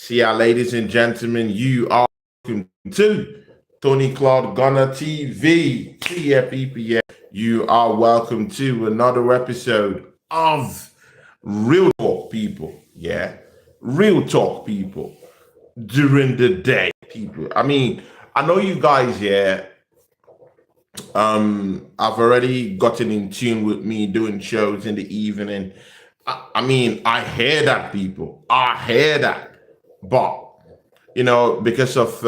See ya, ladies and gentlemen. You are welcome to Tony Claude Gunner TV. See ya, people. Yeah, you are welcome to another episode of Real Talk, people. Yeah, Real Talk, people. During the day, people. I know you guys. Yeah, I've already gotten in tune with me doing shows in the evening. I hear that, people. I hear that, but because of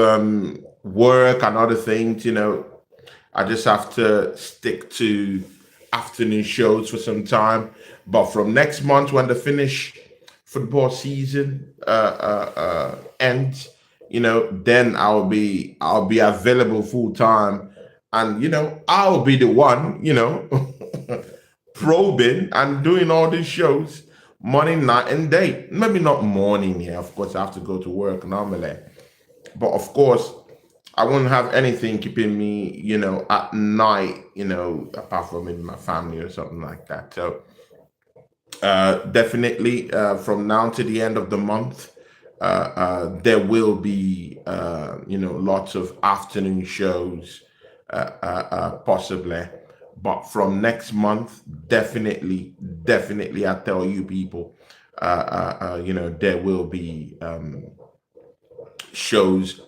work and other things, I just have to stick to afternoon shows for some time. But from next month, when the Finnish football season ends, then I'll be available full time, and I'll be the one, probing and doing all these shows morning, night, and day. Maybe not morning, yeah. Of course, I have to go to work normally, but of course, I wouldn't have anything keeping me, at night, apart from maybe my family or something like that. So definitely from now to the end of the month, there will be, lots of afternoon shows, possibly. But from next month, definitely, I tell you people, there will be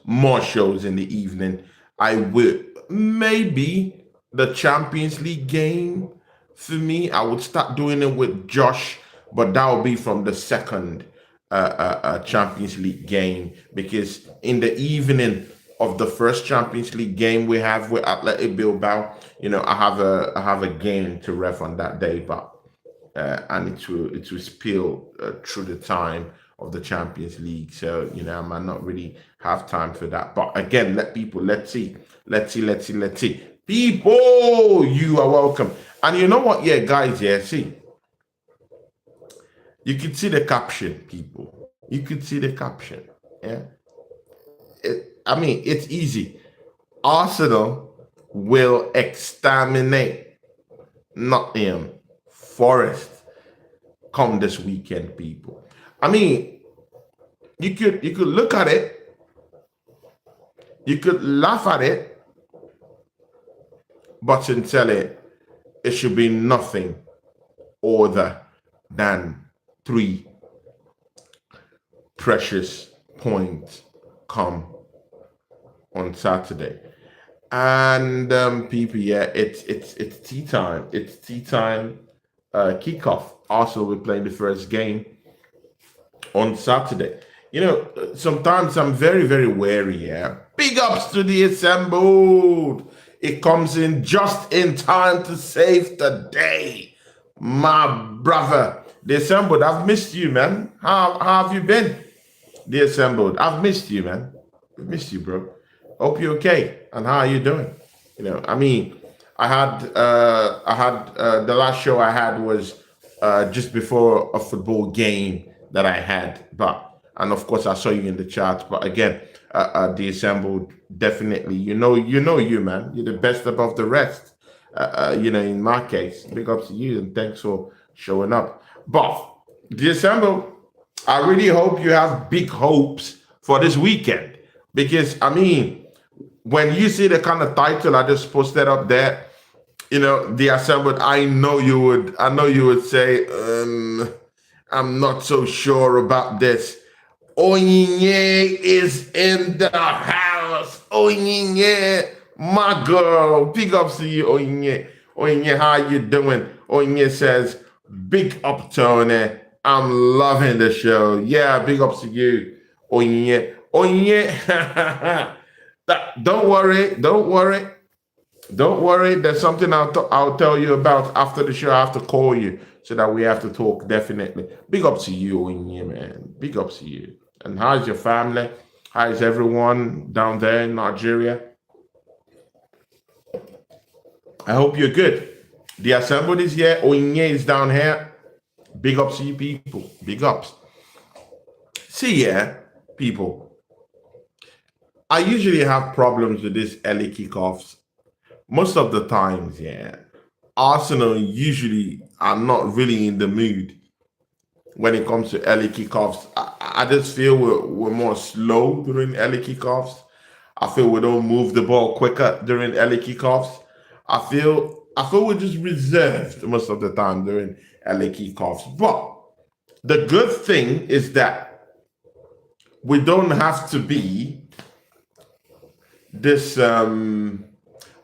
more shows in the evening. I will maybe the Champions League game for me. I would start doing it with Josh, but that will be from the second Champions League game, because in the evening of the first Champions League game we have with Athletic Bilbao, I have a game to ref on that day, but and it will spill through the time of the Champions League. So I might not really have time for that. But again, let's see. People, you are welcome. And you know what? Yeah, guys. Yeah, see, you could see the caption, people. You could see the caption. Yeah, it's easy. Arsenal will exterminate Nottingham Forest come this weekend, people. You could look at it, you could laugh at it, but sincerely, it should be nothing other than three precious points come on Saturday. And people, yeah, it's tea time. It's tea time. Kickoff. Arsenal will play the first game on Saturday. Sometimes I'm very, very wary. Yeah, big ups to the assembled. It comes in just in time to save the day, my brother. The assembled. I've missed you, man. How have you been? The assembled. I've missed you, man. I've missed you, bro. Hope you're okay. And how are you doing? I had the last show I had was just before a football game that I had, and of course I saw you in the chat. But again, the assembled, definitely, you man, you're the best above the rest. In my case, big ups to you and thanks for showing up. But the assembled, I really hope you have big hopes for this weekend, because when you see the kind of title I just posted up there, the assembled, I know you would say, I'm not so sure about this. Onyinye is in the house. Onyinye, my girl. Big ups to you, Onyinye. Onyinye, how you doing? Onyinye says, big up, Tony. I'm loving the show. Yeah, big ups to you, Onyinye. Onyinye, don't worry. There's something I'll tell you about after the show. I have to call you so that we have to talk, definitely. Big up to you, Oinye, man. Big up to you. And how's your family? How's everyone down there in Nigeria? I hope you're good. The assembled is here. Oinye is down here. Big ups to you people. Big ups. See, yeah, people. I usually have problems with these early kickoffs. Most of the times, yeah, Arsenal usually are not really in the mood when it comes to early kickoffs. I just feel we're more slow during early kickoffs. I feel we don't move the ball quicker during early kickoffs. I feel we're just reserved most of the time during early kickoffs. But the good thing is that we don't have to be this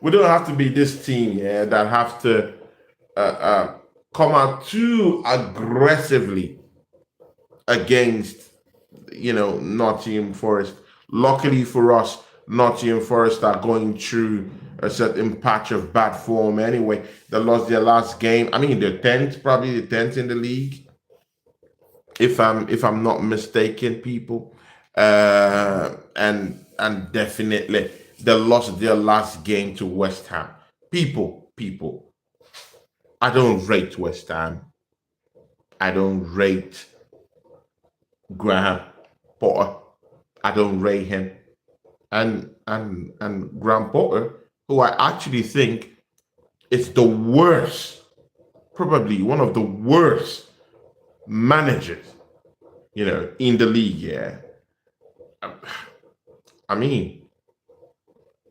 we don't have to be this team, yeah, that have to come out too aggressively against, Nottingham Forest. Luckily for us, Nottingham Forest are going through a certain patch of bad form anyway. They lost their last game. I mean, they're 10th, probably the 10th in the league, if I'm not mistaken, people. And definitely they lost their last game to West Ham. People, I don't rate West Ham. I don't rate Graham Potter. I don't rate him. And Graham Potter, who I actually think is the worst, probably one of the worst managers, in the league. Yeah, I mean,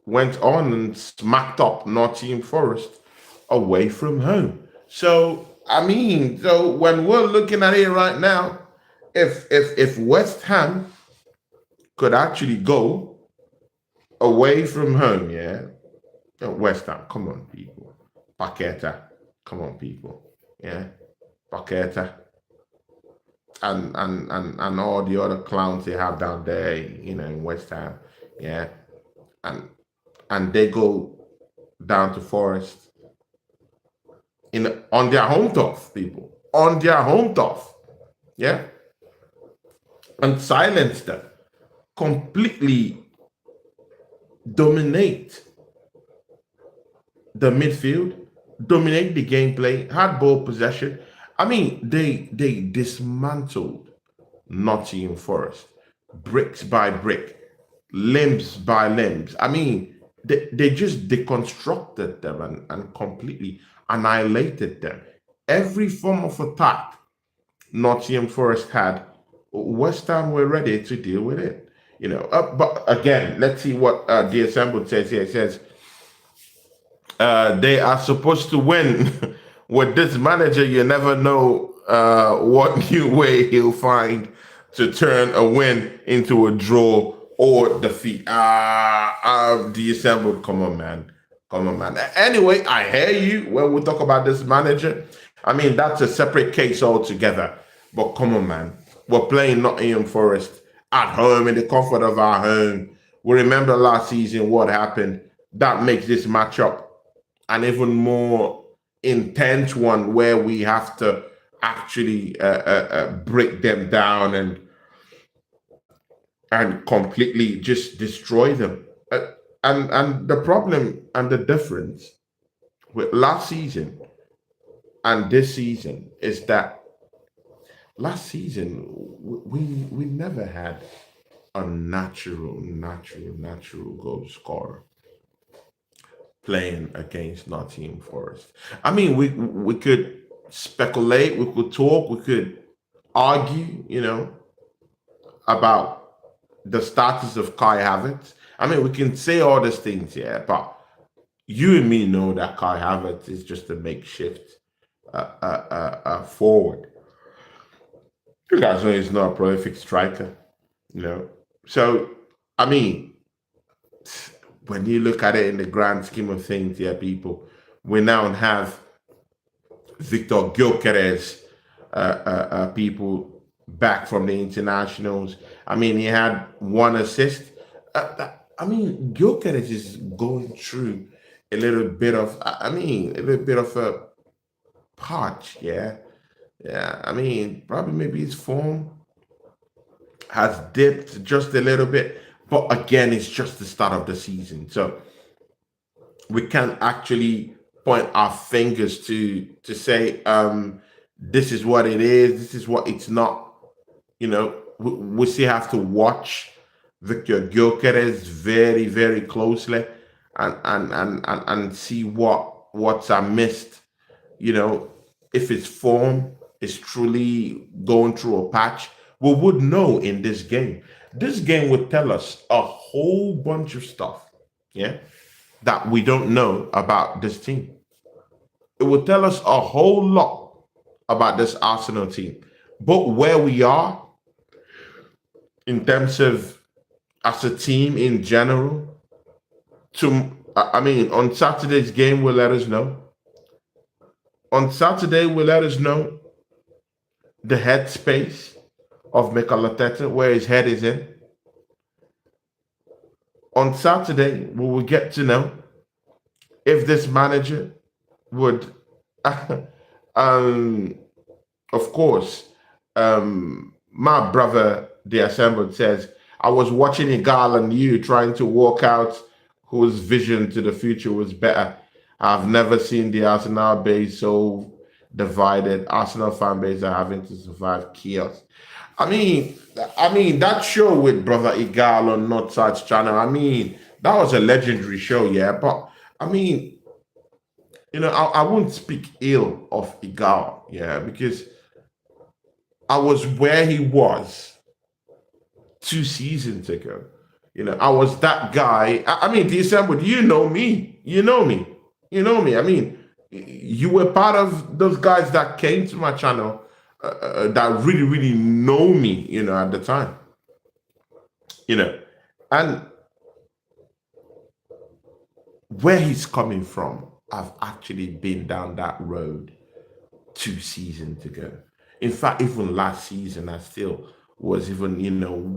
went on and smacked up Nottingham Forest away from home. So when we're looking at it right now, if West Ham could actually go away from home, yeah, West Ham, come on, people, Paqueta, come on, people, yeah, Paqueta, and all the other clowns they have down there, in West Ham, yeah, and they go down to Forest in on their home turf, people, on their home turf, yeah, and silence them, completely dominate the midfield, dominate the gameplay, had ball possession. I mean, they dismantled Nottingham Forest, bricks by brick, limbs by limbs. I mean, they just deconstructed them and completely annihilated them. Every form of attack Nottingham Forest had, West Ham were ready to deal with it. But again, let's see what the assembled says here. It says they are supposed to win. With this manager, you never know what new way he'll find to turn a win into a draw or defeat. The assembled, come on, man. Come on, man. Anyway, I hear you when we talk about this manager. I mean, that's a separate case altogether. But come on, man. We're playing Nottingham Forest at home in the comfort of our home. We remember last season what happened. That makes this matchup an even more intense one where we have to actually break them down and completely just destroy them. And the problem and the difference with last season and this season is that last season we never had a natural goal scorer playing against Nottingham Forest. I mean, we could speculate, we could talk, we could argue, about the status of Kai Havertz. I mean, we can say all these things, yeah, but you and me know that Kai Havertz is just a makeshift forward. You guys know he's not a prolific striker, you know. So, I mean, when you look at it in the grand scheme of things, yeah, people, we now have Victor Gyökeres, people back from the internationals. I mean, he had one assist. I mean, Gyökeres is going through a little bit of, a little bit of a patch, yeah. Yeah, I mean, probably maybe his form has dipped just a little bit, but again, it's just the start of the season. So we can't actually point our fingers to say this is what it is, this is what it's not. We still have to watch Victor Gyökeres very, very closely and see what's missed. If it's form, is truly going through a patch, we would know in this game. This game would tell us a whole bunch of stuff, yeah, that we don't know about this team. It would tell us a whole lot about this Arsenal team. But where we are in terms of as a team in general, I mean, on Saturday's game will let us know. On Saturday will let us know the headspace of Mikel Arteta, where his head is in. On Saturday, we will get to know if this manager would, um, of course, my brother, the assembled, says, I was watching Igal and you trying to work out whose vision to the future was better. I've never seen the Arsenal base so divided. Arsenal fan base are having to survive chaos. I mean, that show with brother Igal on North Side's channel. I mean, that was a legendary show, yeah. But I mean, I won't speak ill of Igal, yeah, because I was where he was 2 seasons ago. I was that guy. I mean, December, you know me. You know me. You know me. I mean, you were part of those guys that came to my channel that really, really know me, at the time. And where he's coming from, I've actually been down that road 2 seasons ago. In fact, even last season, I still was even,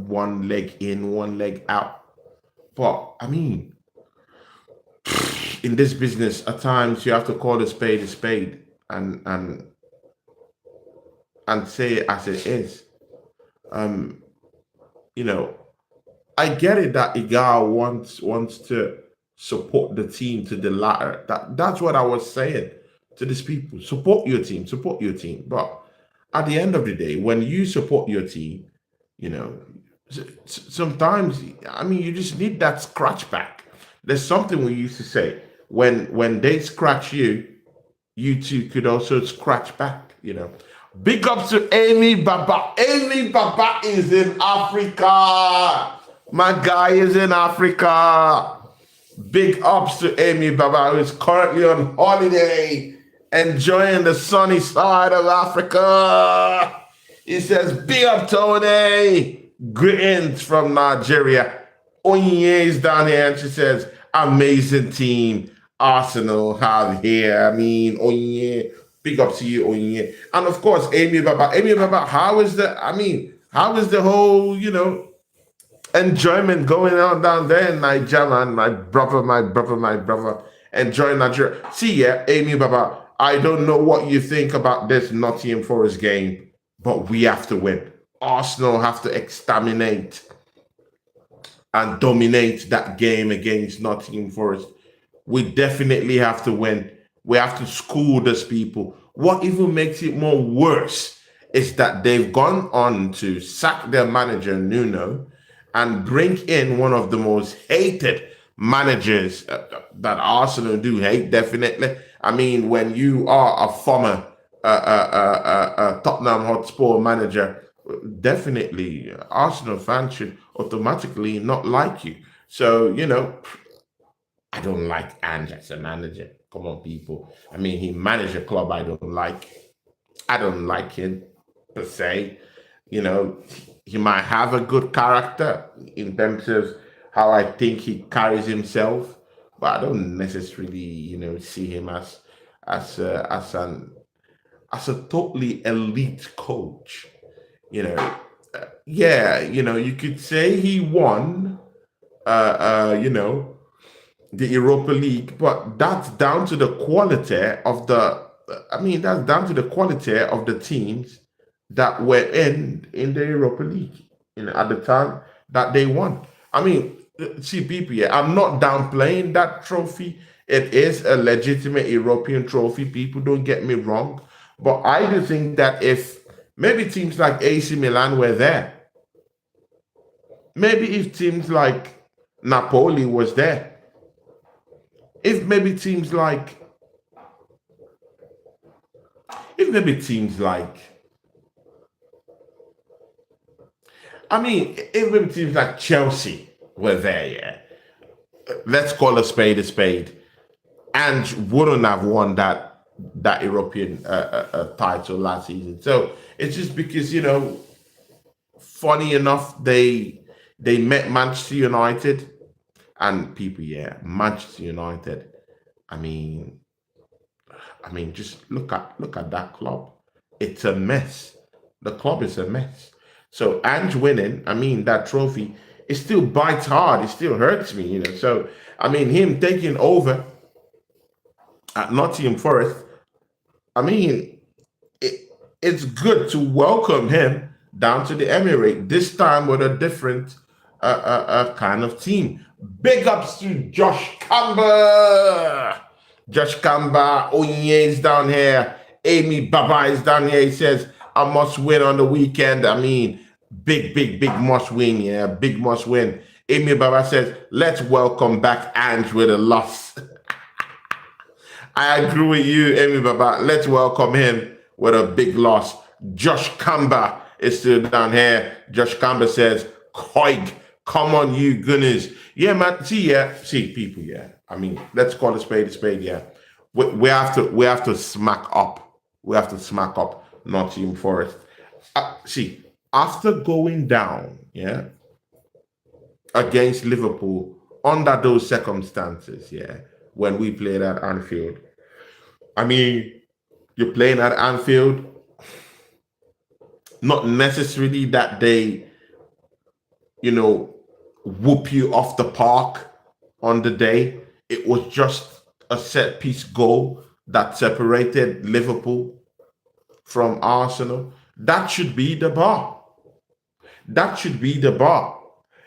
one leg in, one leg out. But I mean, in this business, at times you have to call a spade and say it as it is. Um, you know, I get it that Igal wants to support the team to the latter. That's what I was saying to these people. Support your team, support your team. But at the end of the day, when you support your team, you know, sometimes I mean you just need that scratch back. There's something we used to say when they scratch you, you too could also scratch back. Big up to Amy Baba. Amy Baba is in Africa. My guy is in Africa. Big ups to Amy Baba, who is currently on holiday, enjoying the sunny side of Africa. He says, big up, Tony. Greetings from Nigeria. Onye is down here, and she says, amazing team Arsenal have here. I mean, Onye, big up to you, Onye. And of course, Amy Baba. Amy Baba, how is the whole, enjoyment going on down there in Nigeria, man? My brother, enjoying Nigeria. See, yeah, Amy Baba, I don't know what you think about this Nottingham Forest game, but we have to win. Arsenal have to exterminate and dominate that game against Nottingham Forest. We definitely have to win. We have to school those people. What even makes it more worse is that they've gone on to sack their manager, Nuno, and bring in one of the most hated managers that Arsenal do hate, definitely. I mean, when you are a former Tottenham Hotspur manager, definitely Arsenal fans should automatically not like you. So, I don't like Ange as a manager. Come on, people. I mean, he managed a club I don't like. I don't like him per se. He might have a good character in terms of how I think he carries himself, but I don't necessarily, see him as a totally elite coach. Yeah, you could say he won, the Europa League, but that's down to the quality of the. I mean, that's down to the quality of the teams that were in the Europa League, at the time that they won. I mean, see, people, yeah, I'm not downplaying that trophy. It is a legitimate European trophy. People don't get me wrong, but I do think that if maybe teams like AC Milan were there, maybe if teams like Napoli was there, if maybe teams like I mean, even teams like Chelsea were there, yeah. Let's call a spade a spade. And wouldn't have won that European title last season. So it's just because, funny enough, they met Manchester United and people, yeah, Manchester United. I mean, just look at that club. It's a mess. The club is a mess. So Ange winning, that trophy, it still bites hard. It still hurts me. So him taking over at Nottingham Forest, I mean, it's good to welcome him down to the Emirate, this time with a different kind of team. Big ups to Josh Camber. Josh Camber, Onye is down here. Amy Baba is down here. He says, I must win on the weekend. Big must win. Yeah, big must win. Amy Baba says, let's welcome back Ange with a loss. I agree with you, Amy Baba. Let's welcome him with a big loss. Josh Camber is still down here. Josh Camber says, Koig, come on, you goodness. Yeah, man. See, people, yeah. Let's call a spade, yeah. We have to smack up. We have to smack up Nottingham Forest. See, after going down, yeah, against Liverpool under those circumstances, yeah, when we played at Anfield. You're playing at Anfield, not necessarily that they, whoop you off the park on the day. It was just a set piece goal that separated Liverpool from Arsenal. That should be the bar. That should be the bar.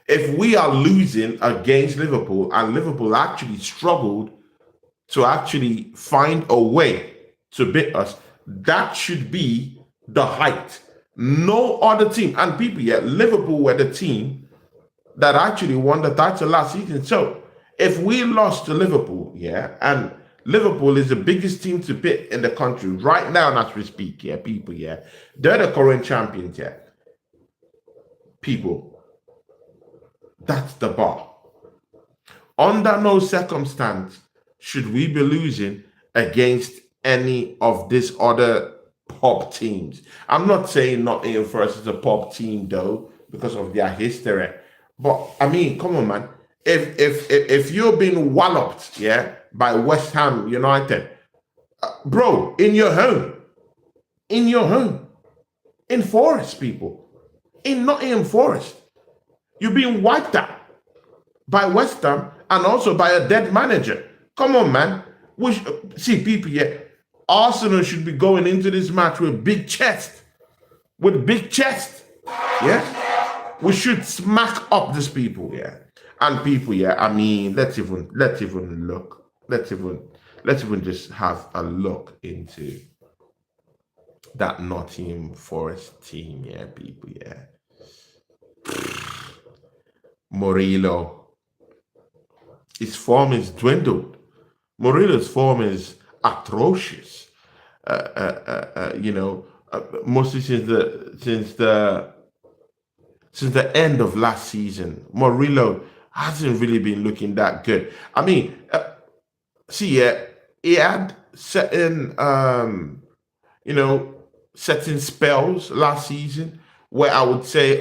If we are losing against Liverpool and Liverpool actually struggled to actually find a way to beat us, that should be the height. No other team, and people, yeah, Liverpool were the team that actually won the title last season. So if we lost to Liverpool, yeah, and Liverpool is the biggest team to beat in the country right now as we speak, yeah, people, yeah, they're the current champions, yeah. People, that's the bar. Under no circumstance should we be losing against any of these other pop teams. I'm not saying Nottingham Forest is a pop team though, because of their history. But come on, man. If you're being walloped, yeah, by West Ham United, bro, in your home, in Forest, people, in Nottingham Forest, you're being wiped out by West Ham and also by a dead manager. Come on, man. See, people, yeah, Arsenal should be going into this match with big chest. Yeah. We should smack up these people, yeah. And people, yeah, let's even look. Let's even just have a look into that Nottingham Forest team, yeah, people, yeah. Murillo. His form is dwindled. Murillo's form is atrocious. Mostly since the end of last season, Murillo hasn't really been looking that good. He had certain certain spells last season where I would say,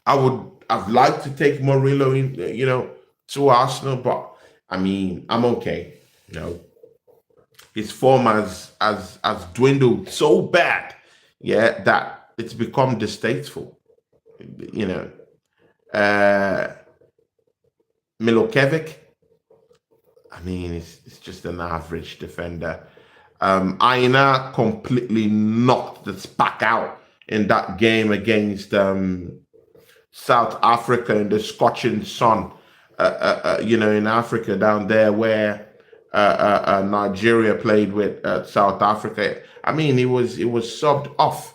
I would have liked to take Murillo in, to Arsenal, but I'm okay. His form has dwindled so bad, yeah, that it's become distasteful. Milokevic, it's just an average defender. Aina completely knocked the spack out in that game against South Africa in the scorching sun, in Africa down there where Nigeria played with South Africa. He was subbed off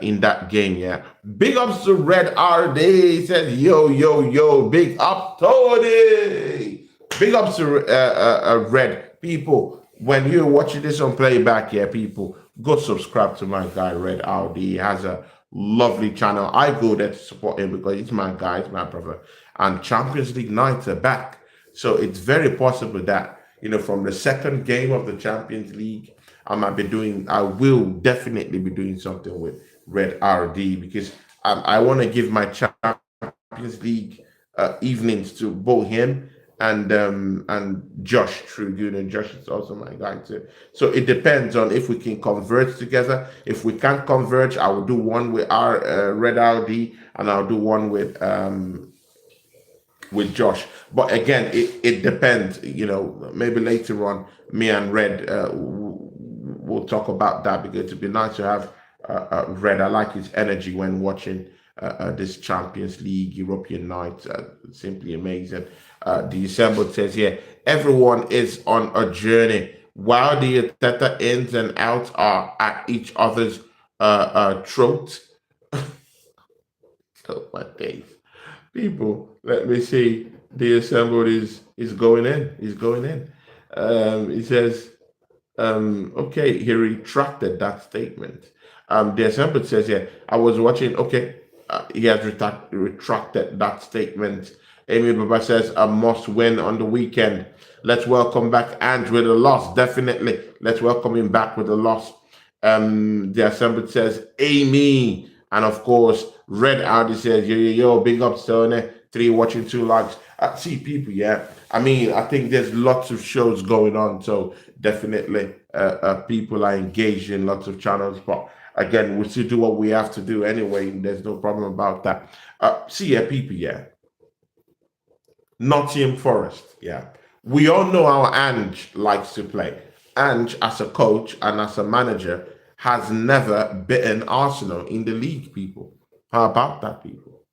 in that game. Yeah, big ups to Red RD. He says, yo, big up Tony. Big ups to Red people. When you're watching this on playback, yeah, people, go subscribe to my guy Red RD. He has a lovely channel. I go there to support him because he's my guy, he's my brother. And Champions League nights are back. So it's very possible that, from the second game of the Champions League, I will definitely be doing something with Red RD because I want to give my Champions League evenings to both him and Josh Trugoon, and Josh is also my guy too. So it depends on if we can converge together. If we can't converge, I will do one with our Red RD, and I'll do one with Josh. But again, it depends. Maybe later on, me and Red we'll talk about that because it'd be nice to have Red. I like his energy when watching this Champions League European night. Simply amazing. The December says here, everyone is on a journey. While the Ateta ins and outs are at each other's throats. Oh my days. People, let me see. The assembled is going in. He's going in. He says, okay, he retracted that statement. The assembled says here, I was watching, okay, he has retracted that statement. Amy Baba says, a must win on the weekend. Let's welcome back Ange with a loss. Definitely. Let's welcome him back with a loss. The assembled says, Amy. And of course, Red Audi says, yo, big up, Sony. 3 watching, 2 likes. See, people, yeah. I mean, I think there's lots of shows going on. So definitely people are engaged in lots of channels. But again, we still do what we have to do anyway. There's no problem about that. See, yeah, people, yeah. Nottingham Forest, yeah. We all know how Ange likes to play. Ange, as a coach and as a manager, has never beaten Arsenal in the league, people. How about that, people?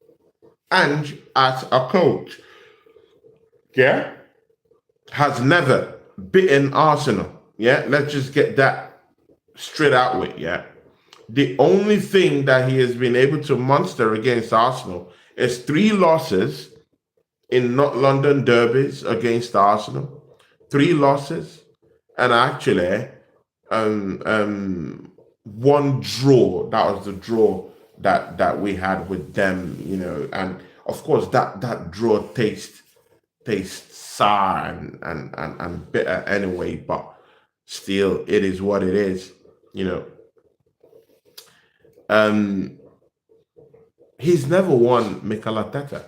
Ange, as a coach, yeah, has never beaten Arsenal. Yeah, let's just get that straight out with, yeah. The only thing that he has been able to muster against Arsenal is 3 losses in not London derbies against Arsenal, 3 losses, and actually one draw. That was the draw that we had with them, and of course that draw tastes sour and bitter anyway, but still it is what it is, he's never won Mikel Arteta.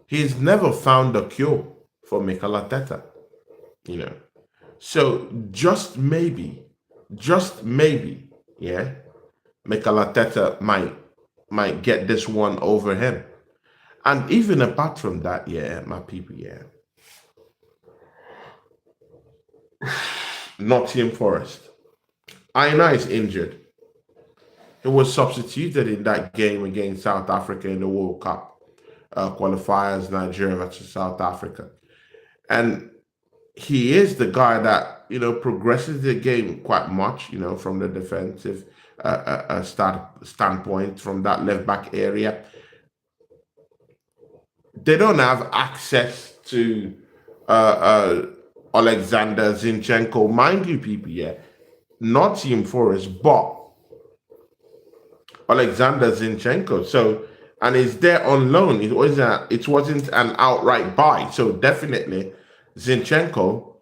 He's never found a cure for Mikel Arteta, So just maybe, yeah, Mikel Arteta might get this one over him. And even apart from that, yeah, my people, yeah. Nottingham Forest. Aina is injured. He was substituted in that game against South Africa in the World Cup qualifiers, Nigeria versus South Africa. And he is the guy that, progresses the game quite much, from the defensive standpoint, from that left back area. They don't have access to Alexander Zinchenko, mind you, people, yeah, Nottingham Forest, but Alexander Zinchenko. So, and he's there on loan. It wasn't an outright buy. So definitely, Zinchenko,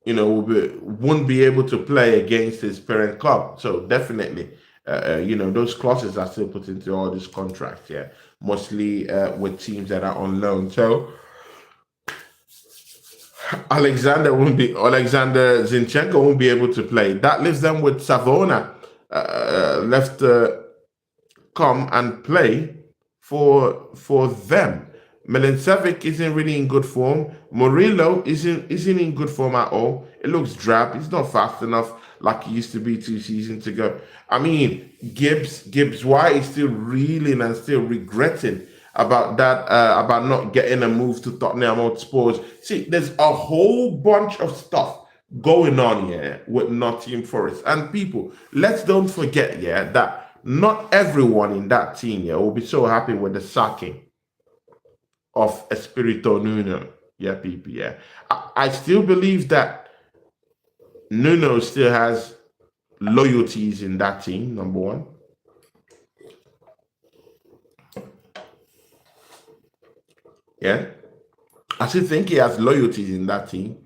wouldn't be able to play against his parent club. So definitely, those clauses are still put into all these contracts. Yeah, mostly with teams that are on loan. So Alexander Zinchenko won't be able to play. That leaves them with Savona left come and play for them. Milincevic isn't really in good form. Murillo isn't in good form at all. It looks drab. He's not fast enough like he used to be 2 seasons ago. I mean, Gibbs White is still reeling and still regretting about that, about not getting a move to Tottenham Hotspur. See, there's a whole bunch of stuff going on here with Nottingham Forest. And people, let's don't forget, yeah, that not everyone in that team, yeah, will be so happy with the sacking of Espirito Nuno. Yeah, people, yeah. I still believe that Nuno still has loyalties in that team, number one. Yeah, I still think he has loyalties in that team,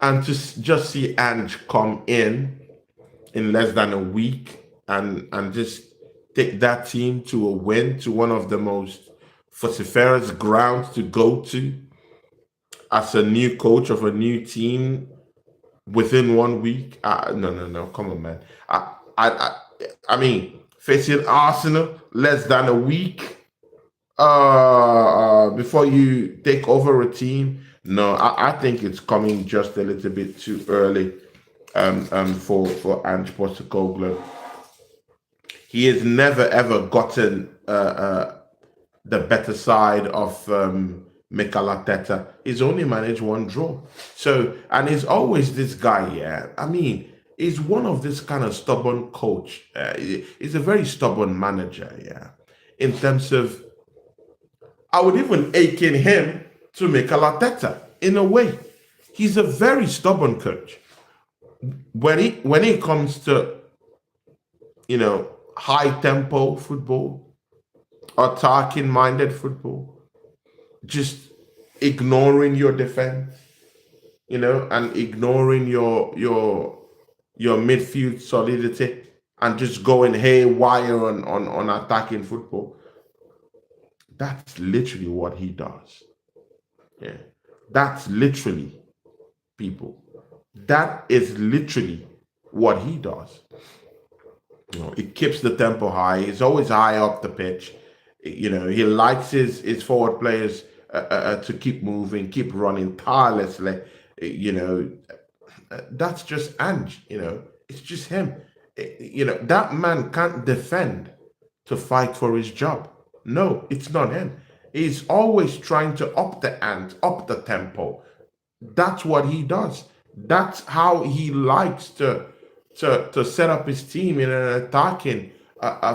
and to just see Ange come in less than a week and just take that team to a win, to one of the most vociferous grounds to go to as a new coach of a new team within 1 week. No, no, no, come on, man. I, I, I mean, facing Arsenal less than a week before you take over a team. No, I think it's coming just a little bit too early for Ange Postecoglou. He has never ever gotten the better side of Mikel Arteta. He's only managed one draw. So, and he's always this guy, yeah. I mean, he's one of this kind of stubborn coach. He's a very stubborn manager, yeah. In terms of, I would even akin him to Mikel Arteta in a way. He's a very stubborn coach. When it comes to, high tempo football, attacking minded football, just ignoring your defense, and ignoring your midfield solidity and just going haywire on attacking football. That's literally what he does. Yeah. That's literally, people. That is literally what he does. It keeps the tempo high. He's always high up the pitch. He likes his forward players to keep moving, keep running tirelessly. That's just Ange. It's just him. That man can't defend to fight for his job. No, it's not him. He's always trying to up the ante, up the tempo. That's what he does. That's how he likes to set up his team in an attacking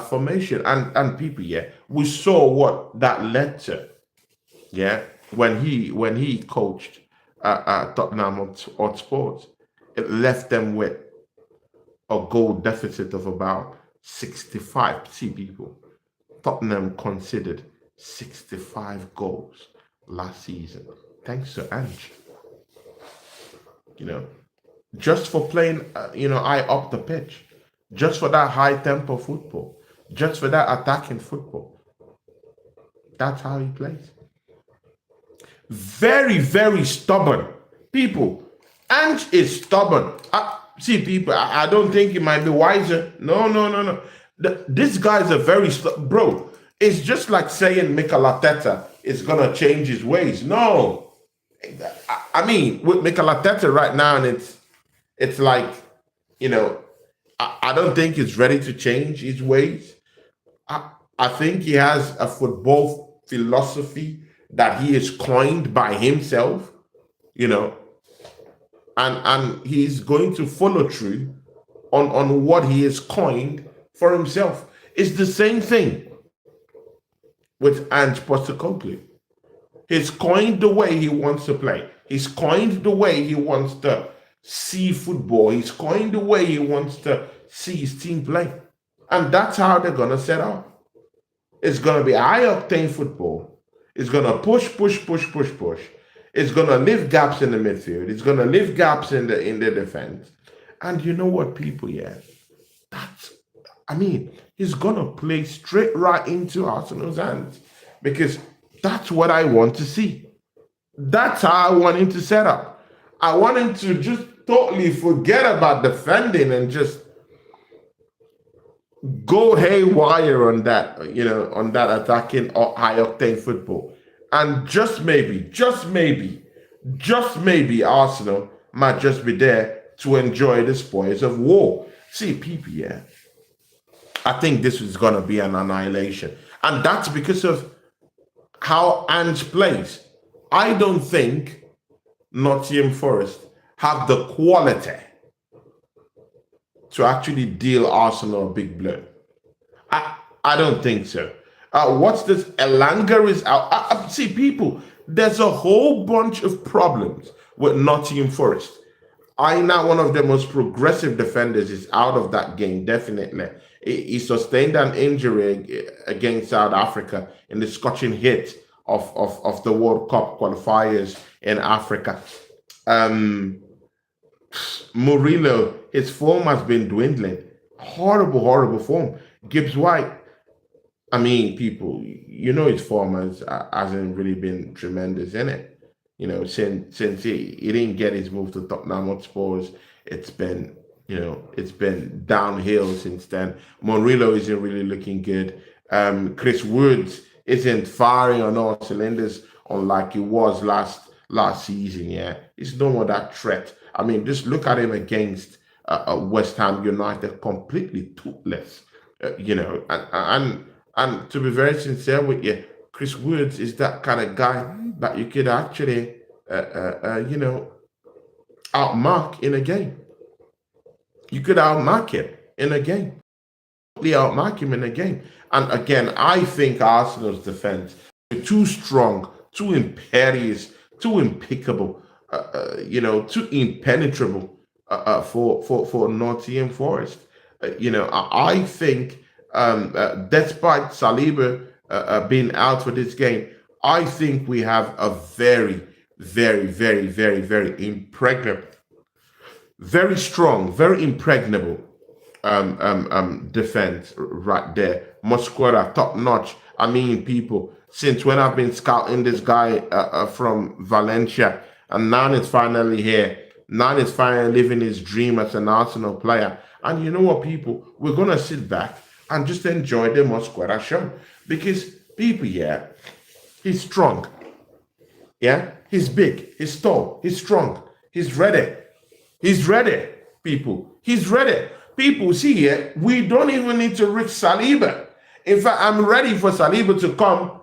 formation. And people, yeah, we saw what that led to. Yeah, when he coached Tottenham Hotspur, it left them with a goal deficit of about 65. See, people, Tottenham considered 65 goals last season, thanks to Ange. Just for playing, high up the pitch, just for that high tempo football, just for that attacking football. That's how he plays. Very, very stubborn. People, Ange is stubborn. See, people, I don't think he might be wiser. No, no, no, no. This guy's a very, bro, it's just like saying Mikel Arteta is going to change his ways. No. I mean, with Mikel Arteta right now, and it's like, I don't think he's ready to change his ways. I think he has a football philosophy that he has coined by himself, and he's going to follow through on what he has coined for himself. It's the same thing with Ange Postecoglou. He's coined the way he wants to play. He's coined the way he wants to see football. He's coined the way he wants to see his team play. And that's how they're going to set up. It's going to be high-octane football. It's going to push, push, push, push, push. It's going to leave gaps in the midfield. It's going to leave gaps in the defense. And you know what, people, yeah? He's going to play straight right into Arsenal's hands, because that's what I want to see. That's how I want him to set up. I want him to just totally forget about defending and just go haywire on that, on that attacking high-octane football. And just maybe Arsenal might just be there to enjoy the spoils of war. See, people, yeah, I think this is going to be an annihilation. And that's because of how Ange plays. I don't think Nottingham Forest have the quality to actually deal Arsenal a big blow. I don't think so. What's this? Elanga is out. See, people, there's a whole bunch of problems with Nottingham Forest. I know one of the most progressive defenders is out of that game, definitely. He sustained an injury against South Africa in the scorching hit of the World Cup qualifiers in Africa. Um, Murillo, his form has been dwindling. Horrible, horrible form. Gibbs White, I mean, people, his form hasn't really been tremendous in it. Since he didn't get his move to Tottenham Hotspurs, it's been it's been downhill since then. Murillo isn't really looking good. Chris Woods isn't firing on all cylinders unlike he was last season. Yeah, he's no more that threat. I mean, just look at him against West Ham United, completely toothless. And to be very sincere with you, Chris Woods is that kind of guy that you could actually, outmark in a game. You could outmark him in a game. Outmark him in a game. And again, I think Arsenal's defense is too strong, too imperious, too impeccable, too impenetrable for Nottingham Forest. I think despite Saliba being out for this game, I think we have a very, very, very, very, very impregnable, very strong, very impregnable defense right there. Mosquera, top notch. I mean, people, since when I've been scouting this guy from Valencia, and now it's finally here. Now it's finally living his dream as an Arsenal player. And you know what, people? We're going to sit back and just enjoy the Mosquera show. Because people, yeah, he's strong. Yeah, he's big, he's tall, he's strong, he's ready. He's ready, people. He's ready. People, see here, we don't even need to reach Saliba. In fact, I'm ready for Saliba to come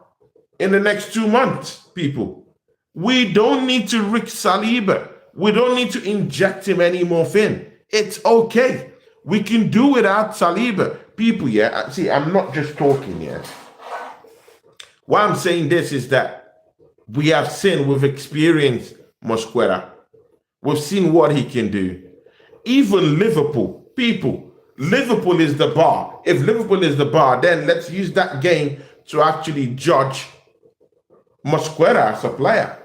in the next 2 months, people. We don't need to reach Saliba. We don't need to inject him any more fin. It's okay. We can do without Saliba. People, yeah, see, I'm not just talking here. Why I'm saying this is that we have seen, we've experienced Mosquera. We've seen what he can do. Even Liverpool, people, Liverpool is the bar. If Liverpool is the bar, then let's use that game to actually judge Mosquera as a player.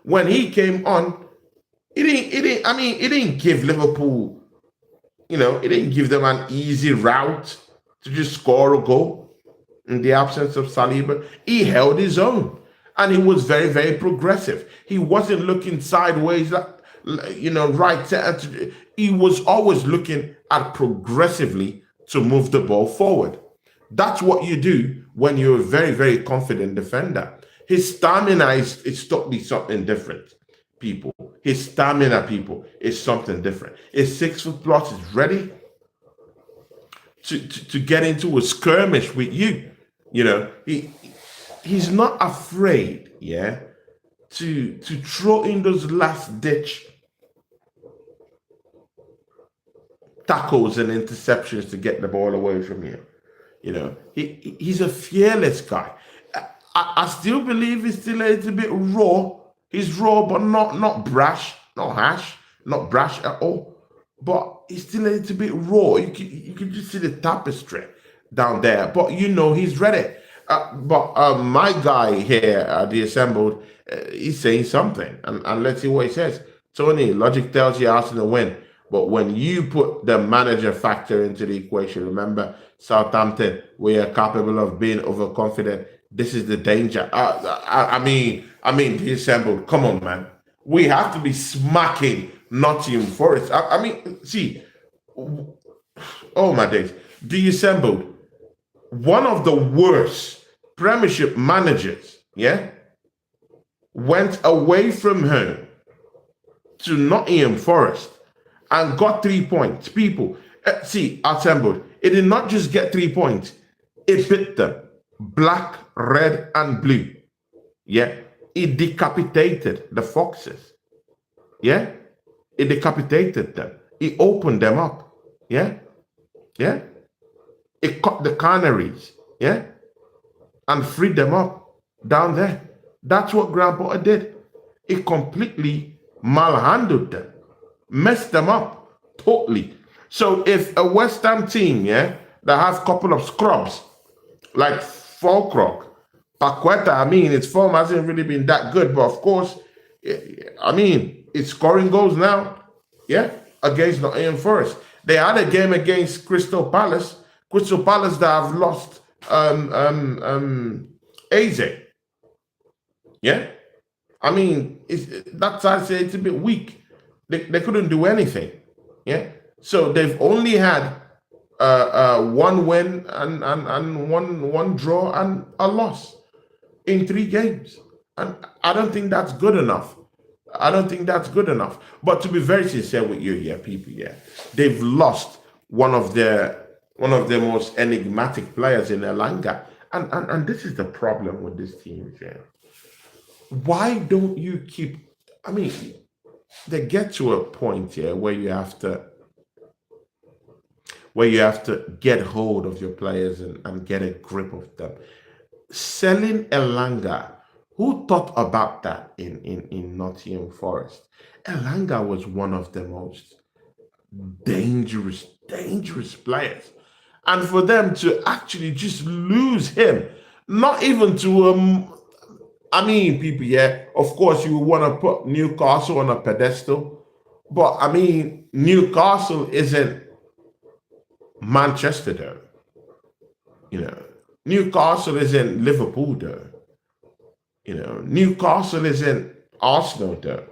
When he came on, it didn't give Liverpool, it didn't give them an easy route to just score a goal in the absence of Saliba. He held his own, and he was very, very progressive. He wasn't looking sideways, right. He was always looking at progressively to move the ball forward. That's what you do when you're a very, very confident defender. His stamina is totally something different, people. His stamina, people, is something different. His 6 foot plus is ready to get into a skirmish with you. He's not afraid, yeah, to throw in those last ditch tackles and interceptions to get the ball away from you. He's a fearless guy. I still believe he's still a little bit raw. He's raw, but not brash, not hash, not brash at all. But he's still a little bit raw. You can just see the tapestry down there. But he's ready. But my guy here, the assembled, he's saying something, and let's see what he says. Tony, logic tells you Arsenal win, but when you put the manager factor into the equation, remember Southampton, we are capable of being overconfident. This is the danger. I mean, the assembled. Come on, man. We have to be smacking Nottingham Forest. I mean, see. Oh my days. The assembled. One of the worst Premiership managers, yeah, went away from home to Nottingham Forest and got 3 points. People, see, assembled. It did not just get 3 points. It beat them. Black, red, and blue. Yeah. It decapitated the Foxes. Yeah. It decapitated them. It opened them up. Yeah. Yeah. It caught the Canaries. Yeah. And freed them up down there. That's what Graham Potter did. It completely malhandled them. Messed them up. Totally. So if a West Ham team, yeah, that have a couple of scrubs, like Falkrock, Paqueta. I mean, its form hasn't really been that good, but of course, I mean, it's scoring goals now. Yeah, against Nottingham Forest. They had a game against Crystal Palace. Crystal Palace that have lost Eze. Yeah, I mean, that's I say it's a bit weak. They couldn't do anything. Yeah, so they've only had one win and one draw and a loss in 3 games. And I don't think that's good enough. I don't think that's good enough. But to be very sincere with you, yeah, people, yeah, they've lost one of their most enigmatic players in Elanga. And this is the problem with this team, yeah. Why don't you keep? I mean, they get to a point here where you have to get hold of your players and get a grip of them. Selling Elanga, who thought about that in Nottingham Forest? Elanga was one of the most dangerous players. And for them to actually just lose him, not even to I mean, people, yeah, of course you want to put Newcastle on a pedestal, but I mean, Newcastle isn't Manchester though. You know, Newcastle isn't Liverpool though. Newcastle isn't Arsenal though.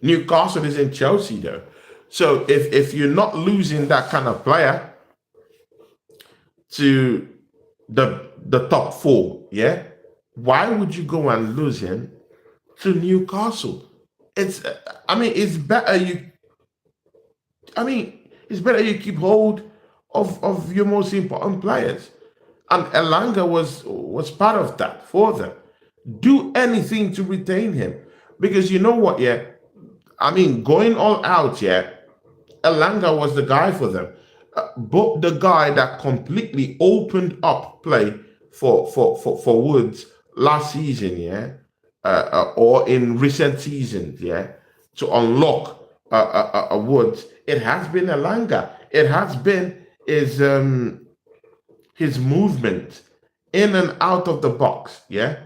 Newcastle isn't Chelsea though. So if you're not losing that kind of player to the top four, yeah, why would you go and lose him to Newcastle? It's I mean it's better you I mean it's better you keep hold of your most important players. And Elanga was part of that for them. Do anything to retain him. Because you know what, yeah? I mean, going all out, yeah, Elanga was the guy for them. But the guy that completely opened up play for Woods last season, yeah, or in recent seasons, yeah, to unlock Woods, it has been Elanga. It has been his movement in and out of the box. Yeah,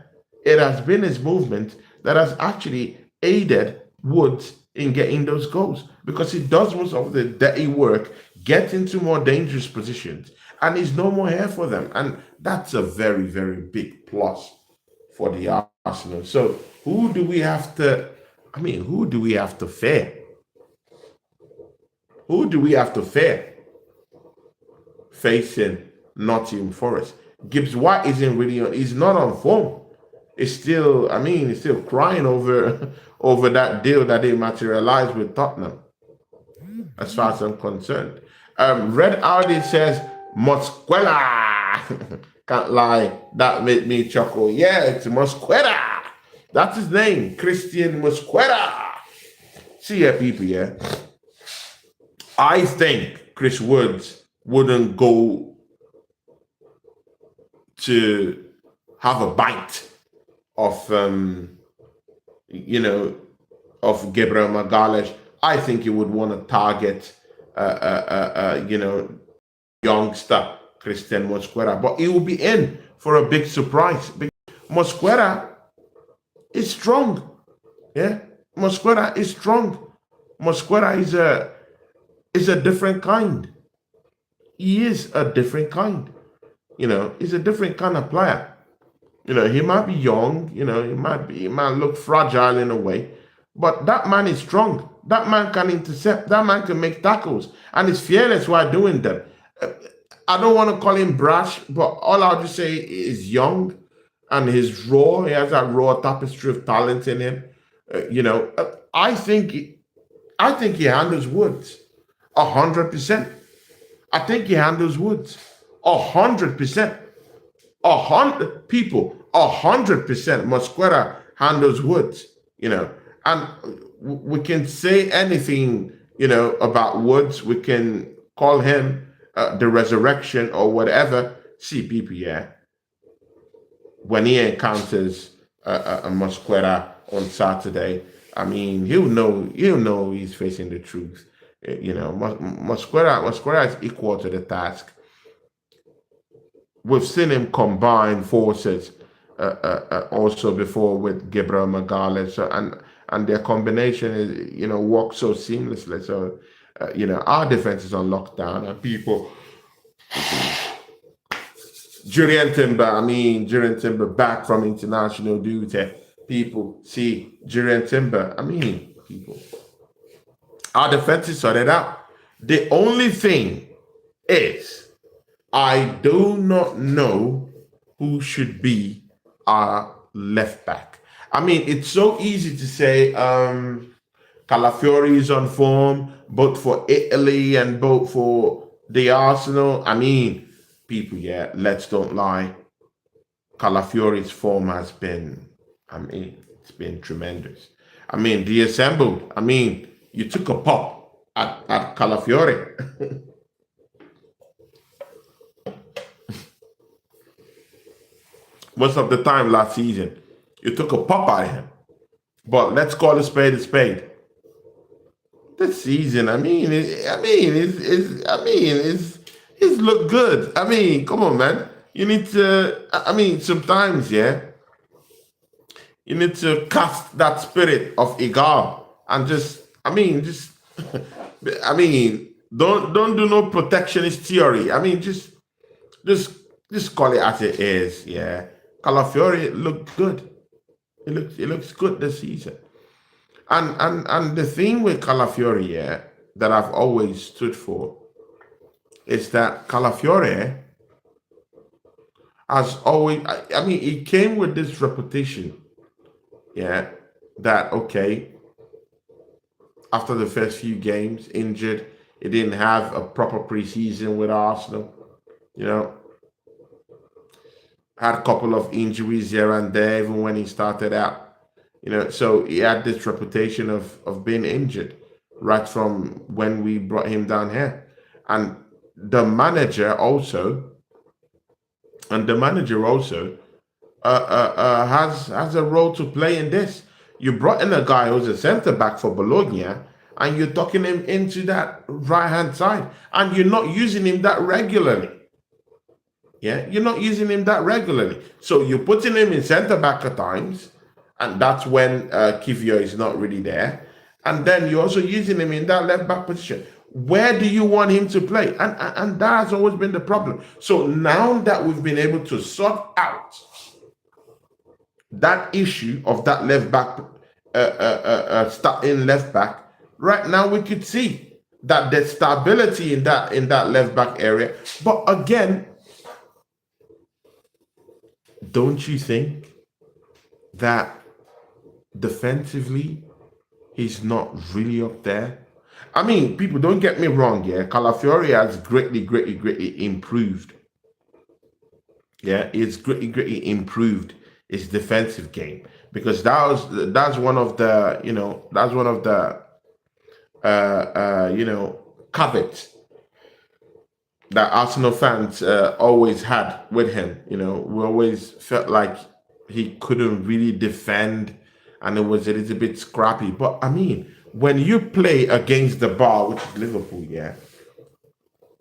it has been his movement that has actually aided Woods in getting those goals because he does most of the dirty work, get into more dangerous positions, and he's no more here for them. And that's a very, very big plus for the Arsenal. So who do we have to? I mean, who do we have to fear? Who do we have to fear facing Nottingham Forest? Gibbs White isn't really on. He's not on form. It's still. I mean, he's still crying over over that deal that they materialized with Tottenham. As far as I'm concerned, Red Audi says Mosquera. Can't lie, that made me chuckle. Yeah, it's Mosquera. That's his name, Christian Mosquera. See here, people. Yeah, I think Chris Woods wouldn't go to have a bite of of Gabriel Magalhaes. I think he would want to target youngster Christian Mosquera, but he will be in for a big surprise. Mosquera is strong. Yeah, Mosquera is strong. Mosquera is a different kind. He is a different kind. He's a different kind of player. He might be young, he might look fragile in a way, but that man is strong. That man can intercept, that man can make tackles, and he's fearless while doing them. I don't want to call him brash, but all I'll just say is young and he's raw. He has that raw tapestry of talent in him. I think he handles Woods 100%. I think he handles Woods 100%. 100%. Mosquera handles Woods, and we can say anything, about Woods. We can call him the resurrection or whatever. See, people, yeah, when he encounters a Mosquera on Saturday, I mean, he'll know he's facing the truth. Mosquera is equal to the task. We've seen him combine forces also before with Gabriel Magalhaes, and their combination is works so seamlessly. So our defense is on lockdown, and people Julian Timber back from international duty. People see Julian Timber. People, our defense is sorted out. The only thing is, I do not know who should be our left back. It's so easy to say Calafiori is on form, both for Italy and both for the Arsenal. People, yeah, let's don't lie. Calafiori's form has been, it's been tremendous. The assembled, you took a pop at Calafiori. Most of the time last season, you took a pop out of him. But let's call a spade a spade. This season, it's looked good. Come on, man. You need to. Sometimes, yeah, you need to cast that spirit of Igal and don't do no protectionist theory. Just call it as it is. Yeah, Calafiori looked good. It looks good this season. And the thing with Calafiori, yeah, that I've always stood for is that Calafiori has always. He came with this reputation, yeah, that okay, after the first few games, injured, he didn't have a proper preseason with Arsenal, had a couple of injuries here and there, even when he started out. So he had this reputation of being injured right from when we brought him down here. And the manager also, has a role to play in this. You brought in a guy who's a centre back for Bologna, and you're tucking him into that right hand side, and you're not using him that regularly. Yeah, you're not using him that regularly. So you're putting him in centre back at times, and that's when Kivio is not really there. And then you're also using him in that left back position. Where do you want him to play? And that has always been the problem. So now that we've been able to sort out that issue of that left back, starting left back, right now we could see that there's stability in that left back area. But again, don't you think that defensively he's not really up there? People, don't get me wrong, yeah. Calafiori has greatly improved. Yeah, it's greatly improved his defensive game, because that's one of the caveats that Arsenal fans always had with him. We always felt like he couldn't really defend, and it was a little bit scrappy. But when you play against the bar, which is Liverpool, yeah,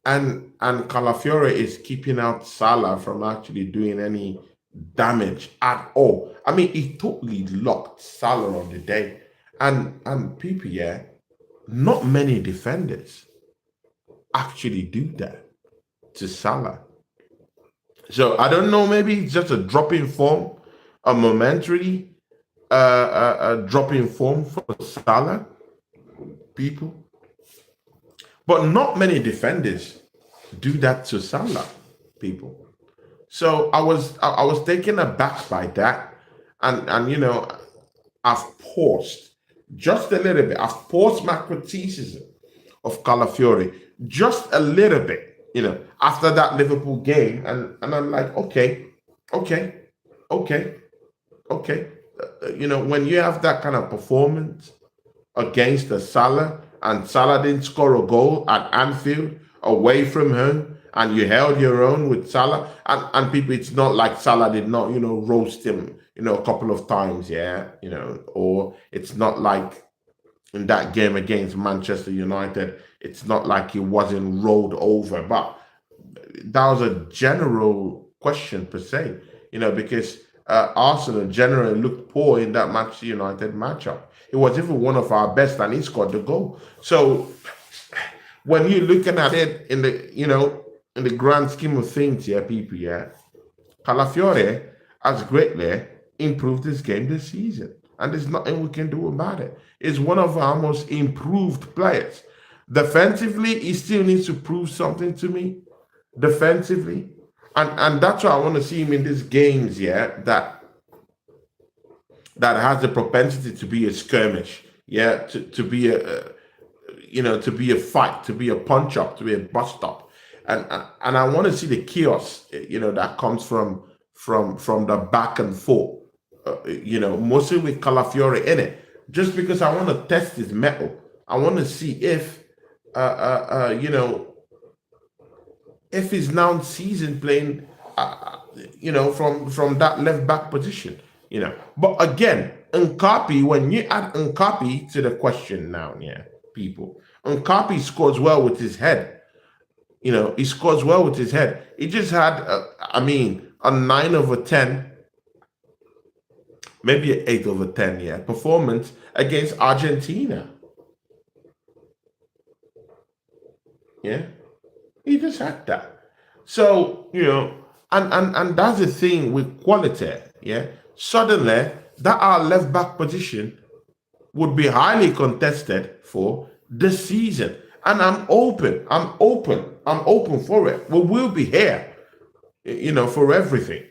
and Calafiori is keeping out Salah from actually doing any damage at all. He totally locked Salah on the day, and people, yeah, not many defenders actually do that to Salah. So I don't know, maybe it's just a drop in form, a momentary a drop in form for Salah, people. But not many defenders do that to Salah, people. So I was taken aback by that, and I've paused just a little bit. I've paused my criticism of Calafiori just a little bit, after that Liverpool game, and I'm like, okay. When you have that kind of performance against the Salah, and Salah didn't score a goal at Anfield away from home, and you held your own with Salah, and people, it's not like Salah did not, roast him, a couple of times, yeah, or it's not like in that game against Manchester United, It's not like he wasn't rolled over, but that was a general question per se, because Arsenal generally looked poor in that Manchester United matchup. It was even one of our best, and he scored the goal. So when you're looking at it in the grand scheme of things, yeah, people, yeah, Calafiore has greatly improved his game this season, and there's nothing we can do about it. He's one of our most improved players. Defensively, he still needs to prove something to me. Defensively, and that's why I want to see him in these games, yeah, that has the propensity to be a skirmish, yeah, to be to be a fight, to be a punch up, to be a bust up, and I want to see the chaos, that comes from the back and forth, mostly with Calafiore in it, just because I want to test his metal. I want to see if he's now seasoned playing, from that left back position. But again, Nkapi, when you add Nkapi to the question now, yeah, people, Nkapi scores well with his head. He scores well with his head. He just had, a 9/10, maybe an 8/10, yeah, performance against Argentina. Yeah, he just had that. So, and that's the thing with quality. Yeah. Suddenly, that our left back position would be highly contested for this season. And I'm open. I'm open for it. We will be here, for everything.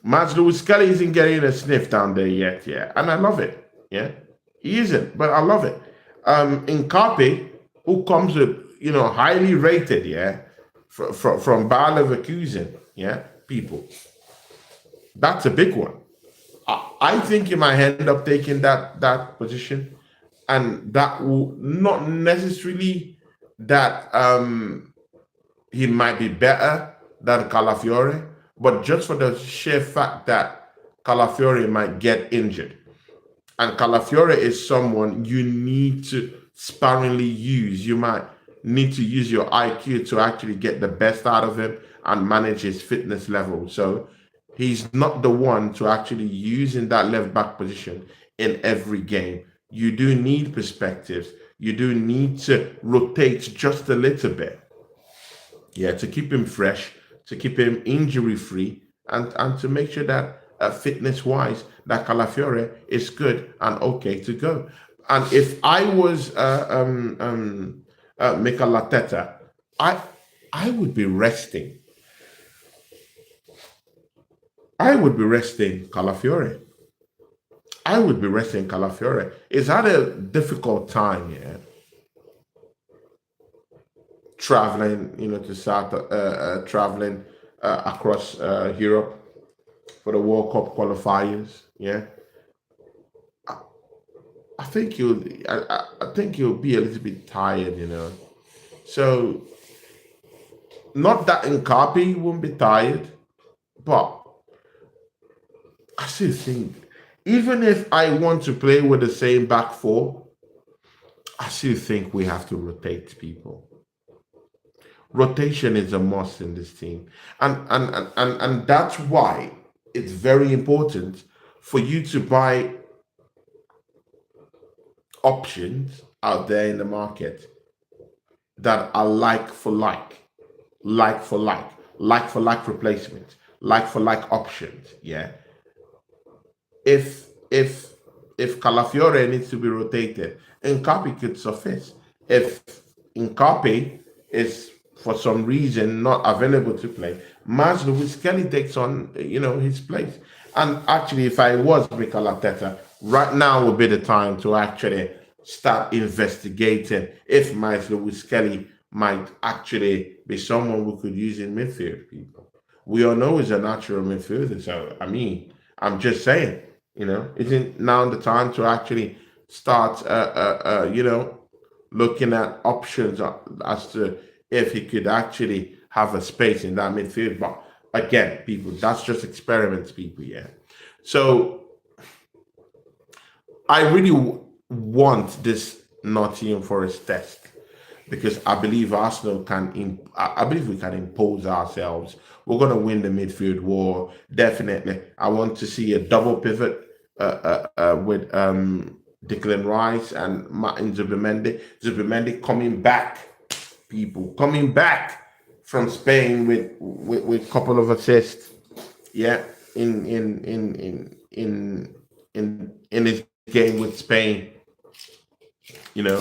Mads Lewis Kelly isn't getting a sniff down there yet, yeah. And I love it. Yeah. He isn't, but I love it. Inkapi, who comes with, highly rated, yeah, from Bayer Leverkusen, yeah, people. That's a big one. I think he might end up taking that position, and that will not necessarily that he might be better than Calafiore, but just for the sheer fact that Calafiore might get injured. And Calafiore is someone you need to sparingly use. You might need to use your IQ to actually get the best out of him and manage his fitness level. So he's not the one to actually use in that left back position in every game. You do need perspectives. You do need to rotate just a little bit, yeah, to keep him fresh, to keep him injury free, and to make sure that fitness wise, that Calafiore is good and okay to go. And if I was Mikel Arteta, I I would be resting. I would be resting Calafiore. I would be resting Calafiore. He's had a difficult time, yeah, traveling, to South, traveling across Europe for the World Cup qualifiers. Yeah, I think I think you'll be a little bit tired. So not that Nkapi won't be tired, but I still think even if I want to play with the same back four, I still think we have to rotate people. Rotation is a must in this team, and that's why it's very important for you to buy options out there in the market that are like for like for like replacements, like for like options. Yeah, if if Calafiore needs to be rotated, Nkapi could suffice. If Nkapi is for some reason not available to play, Mars Lewis Kelly takes on his place. And actually, if I was Mikel Arteta, right now would be the time to actually start investigating if Miles Lewis Kelly might actually be someone we could use in midfield. People, we all know he's a natural midfielder. So I mean, I'm just saying, isn't now the time to actually start, looking at options as to if he could actually have a space in that midfield. But again, people, that's just experiments, people. Yeah. So I really want this Nottingham Forest test. because I believe Arsenal can. I believe we can impose ourselves. We're going to win the midfield war definitely. I want to see a double pivot with Declan Rice and Martin Zubimendi. Zubimendi coming back, people coming back from Spain with couple of assists. Yeah, in his game with Spain, you know,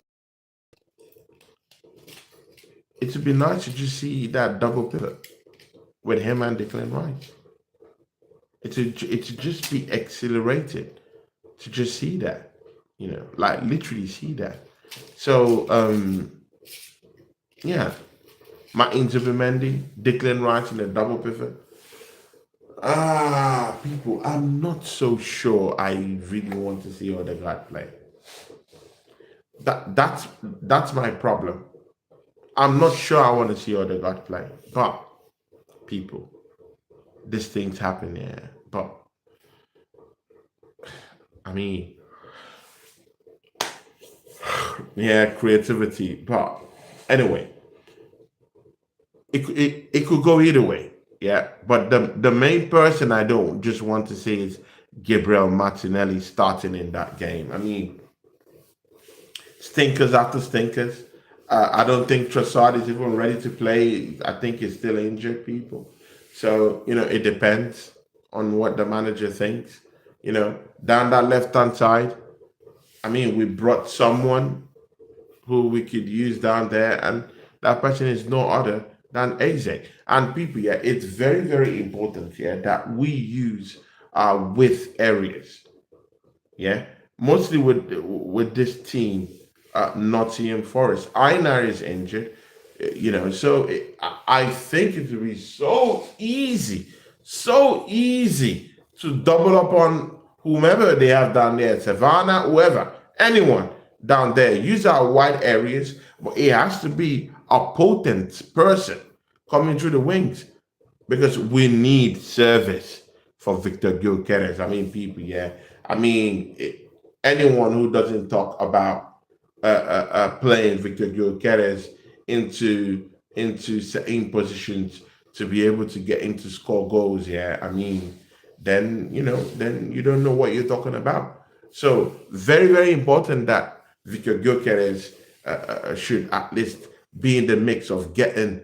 it would be nice to just see that double pivot with him and Declan Rice. It would just be exhilarated to just see that, like literally see that. So yeah, Martin Zubimendi, Declan Rice in a double pivot. People, I'm not so sure I really want to see Odegaard play. That's my problem. I'm not sure I want to see Odegaard play, but people, these things happen here. But I mean, yeah, creativity. But anyway, it could go either way. Yeah, but the main person I don't just want to see is Gabriel Martinelli starting in that game. I mean, stinkers after stinkers. I don't think Trossard is even ready to play. I think he's still injured, people. So, it depends on what the manager thinks. Down that left hand side, I mean, we brought someone who we could use down there, and that person is no other than Eze. And people, yeah, it's very, very important, yeah, that we use our width areas. Yeah, mostly with this team, Nottingham Forest. Einar is injured, so I think it would be so easy to double up on whomever they have down there, Savannah, whoever, anyone down there. Use our wide areas, but it has to be a potent person coming through the wings because we need service for Victor Gyokeres. I mean, people, yeah. I mean, anyone who doesn't talk about playing Victor Gyokeres into certain positions to be able to get into score goals, yeah. I mean, then you don't know what you're talking about. So very, very important that Victor Gyokeres should at least be in the mix of getting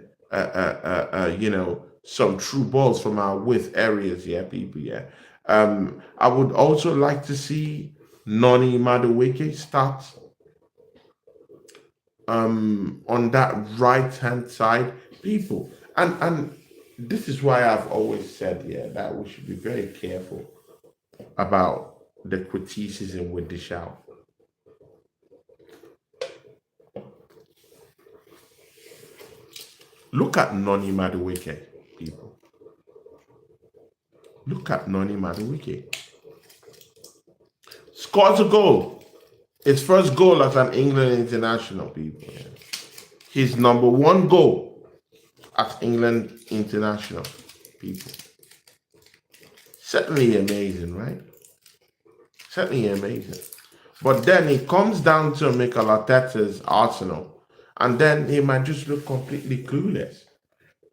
some true balls from our width areas, yeah, people, yeah. I would also like to see Noni Madueke start on that right hand side, people. And this is why I've always said, yeah, that we should be very careful about the criticism with the shout. Look at Noni Madueke, people. Look at Noni Madueke. Scores a goal. His first goal as an England international, people. Yeah. His number one goal as England international, people. Certainly amazing, right? Certainly amazing. But then it comes down to Mikel Arteta's Arsenal, and then he might just look completely clueless.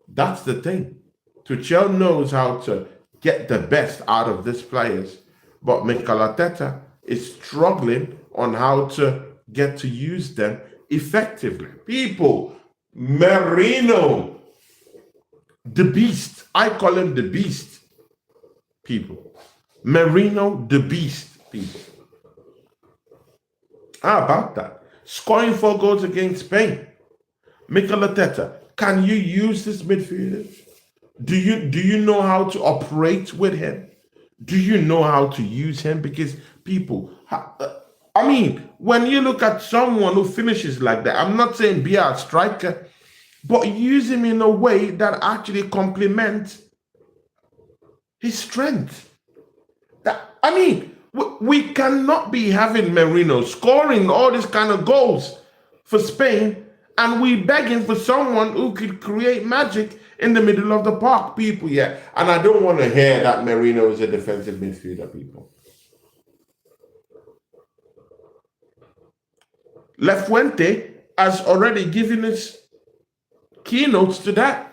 That's the thing. Tuchel knows how to get the best out of these players, but Mikel Arteta is struggling on how to get to use them effectively. People, Merino, the Beast. I call him the Beast. People, Merino the Beast. People, how about that? Scoring 4 goals against Spain. Mikel Arteta, can you use this midfielder? Do you know how to operate with him? Do you know how to use him? Because people, I mean, when you look at someone who finishes like that, I'm not saying be a striker, but use him in a way that actually complements his strength. I mean, we cannot be having Merino scoring all these kind of goals for Spain, and we begging for someone who could create magic in the middle of the park, people. Yeah, and I don't want to hear that Merino is a defensive midfielder, people. Lefuente, has already given us keynotes to that.